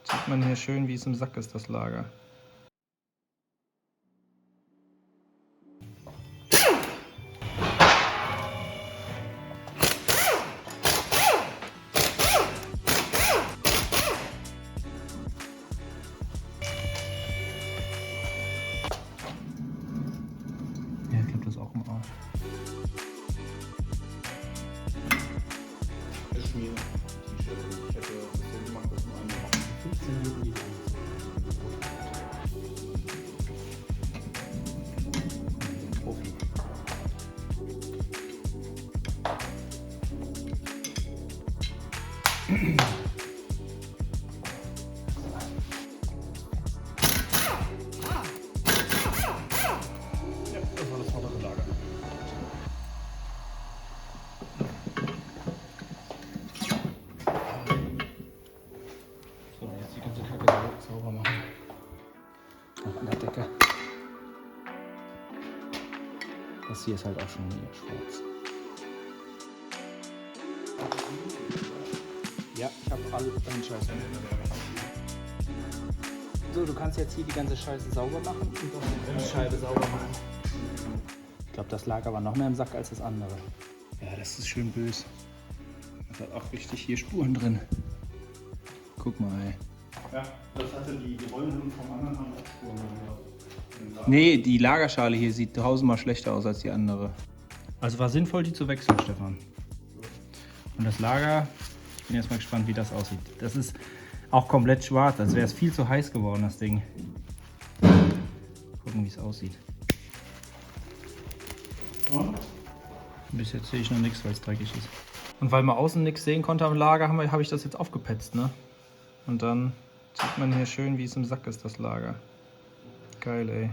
Sieht man hier schön, wie es im Sack ist, das Lager. Ja, ich glaube, das ist auch im Arsch. Das ist mir T-Shirt. Ich hätte das so gemacht, dass man 15 Minuten die Profi. Ja, das war das vordere Lager. So, jetzt die ganze Kacke sauber machen. Noch an der Decke. Das hier ist halt auch schon mega schwarz. Ja, ich habe alle Scheiße. So, du kannst jetzt hier die ganze Scheiße sauber machen und auch die Bremsscheibe sauber machen. Ich glaube, das Lager war noch mehr im Sack als das andere. Ja, das ist schön böse. Das hat auch richtig hier Spuren drin. Guck mal, ey. Ja, das hatte die Rollen vom anderen haben auch Spuren. Nee, die Lagerschale hier sieht tausendmal schlechter aus als die andere. Also war sinnvoll, die zu wechseln, Stefan. Und das Lager, ich bin jetzt mal gespannt, wie das aussieht. Das ist auch komplett schwarz, als wäre es viel zu heiß geworden, das Ding. Gucken, wie es aussieht. Und? Bis jetzt sehe ich noch nichts, weil es dreckig ist. Und weil man außen nichts sehen konnte am Lager, habe ich das jetzt aufgepetzt, ne? Und dann sieht man hier schön, wie es im Sack ist, das Lager. Geil, ey.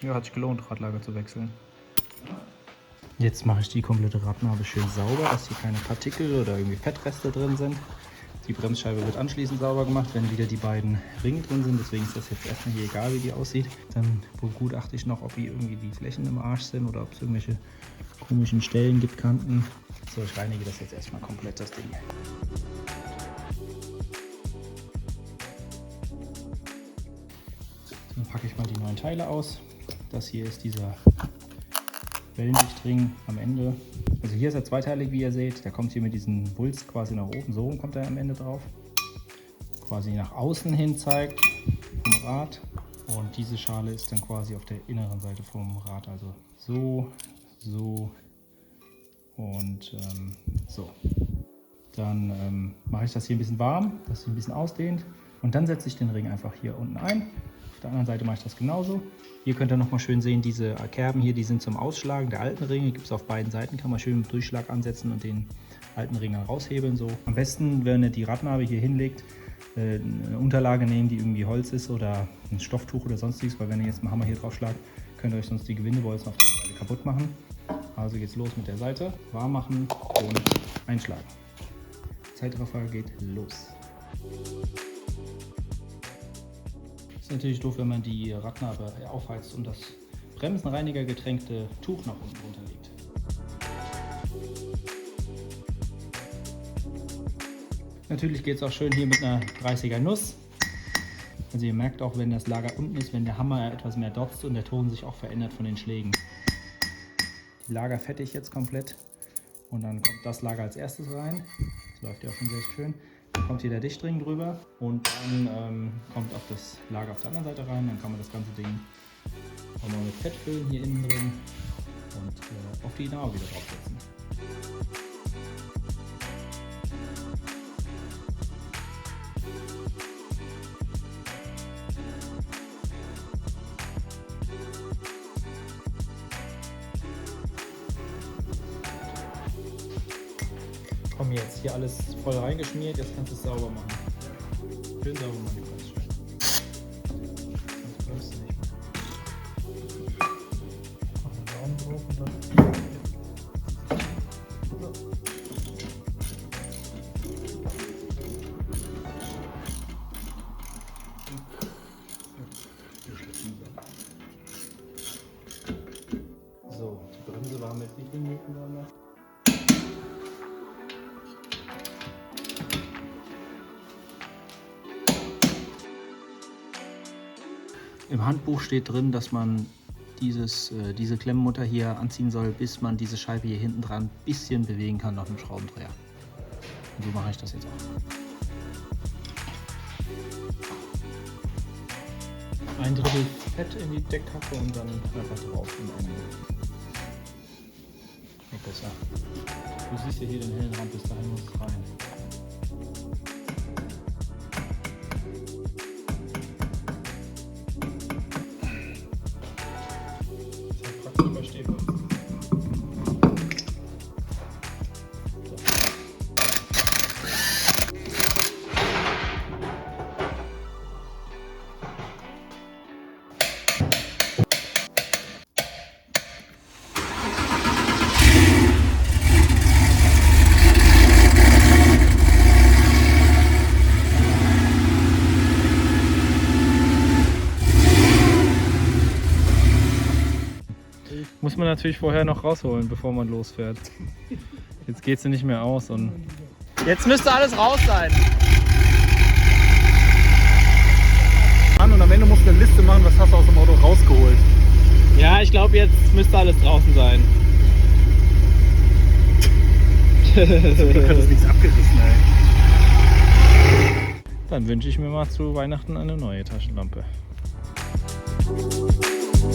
Ja, hat sich gelohnt, Radlager zu wechseln. Jetzt mache ich die komplette Radnabe schön sauber, dass hier keine Partikel oder irgendwie Fettreste drin sind. Die Bremsscheibe wird anschließend sauber gemacht, wenn wieder die beiden Ringe drin sind. Deswegen ist das jetzt erstmal hier egal, wie die aussieht. Dann begutachte ich noch, ob hier irgendwie die Flächen im Arsch sind oder ob es irgendwelche komischen Stellen gibt, Kanten. So, ich reinige das jetzt erstmal komplett, das Ding. Dann packe ich mal die neuen Teile aus. Das hier ist dieser Wellendichtring am Ende. Also hier ist er zweiteilig, wie ihr seht. Der kommt hier mit diesem Wulst quasi nach oben. So rum kommt er am Ende drauf. Quasi nach außen hin zeigt vom Rad. Und diese Schale ist dann quasi auf der inneren Seite vom Rad. Also so, so und so. Dann mache ich das hier ein bisschen warm, dass sich ein bisschen ausdehnt. Und dann setze ich den Ring einfach hier unten ein. Auf der anderen Seite mache ich das genauso. Hier könnt ihr nochmal schön sehen, diese Kerben hier, die sind zum Ausschlagen der alten Ringe. Gibt es auf beiden Seiten, kann man schön mit Durchschlag ansetzen und den alten Ring dann raushebeln. So. Am besten, wenn ihr die Radnabe hier hinlegt, eine Unterlage nehmen, die irgendwie Holz ist oder ein Stofftuch oder sonstiges, weil wenn ihr jetzt einen Hammer hier drauf schlagt, könnt ihr euch sonst die Gewindebolzen auf der anderen Seite kaputt machen. Also geht's los mit der Seite, warm machen und einschlagen. Zeitraffer geht los. Ist natürlich doof, wenn man die Radnabe aufheizt und das Bremsenreiniger getränkte Tuch nach unten runterlegt. Natürlich geht es auch schön hier mit einer 30er Nuss. Also ihr merkt auch, wenn das Lager unten ist, wenn der Hammer etwas mehr dotzt und der Ton sich auch verändert von den Schlägen. Die Lager fette ich jetzt komplett und dann kommt das Lager als erstes rein. Das läuft ja auch schon sehr schön. Dann kommt hier der Dichtring drüber und dann kommt auch das Lager auf der anderen Seite rein. Dann kann man das ganze Ding auch mal mit Fett füllen hier innen drin und auf die Nahe wieder draufsetzen. Komm, jetzt hier alles voll reingeschmiert, jetzt kannst du es sauber machen. Schön sauber machen, die Bremsscheibe. Sonst bremst du nicht mehr. Mach einen Daumen drauf und dann. So, die Bremse war mit wie vielen Minuten waren das? Im Handbuch steht drin, dass man diese Klemmmutter hier anziehen soll, bis man diese Scheibe hier hinten dran ein bisschen bewegen kann auf dem Schraubendreher. Und so mache ich das jetzt auch. Ein Drittel Fett in die Deckkacke und dann einfach drauf im Ende. Noch besser. Du siehst ja hier den hellen Rand, bis dahin muss es rein. Muss man natürlich vorher noch rausholen, bevor man losfährt. Jetzt geht sie nicht mehr aus und Jetzt müsste alles raus sein. Und am Ende musst du eine Liste machen, was hast du aus dem Auto rausgeholt. Ja, ich glaube, jetzt müsste alles draußen sein. Zum Glück hat es nichts abgerissen, ey. dann wünsche ich mir mal zu Weihnachten eine neue Taschenlampe.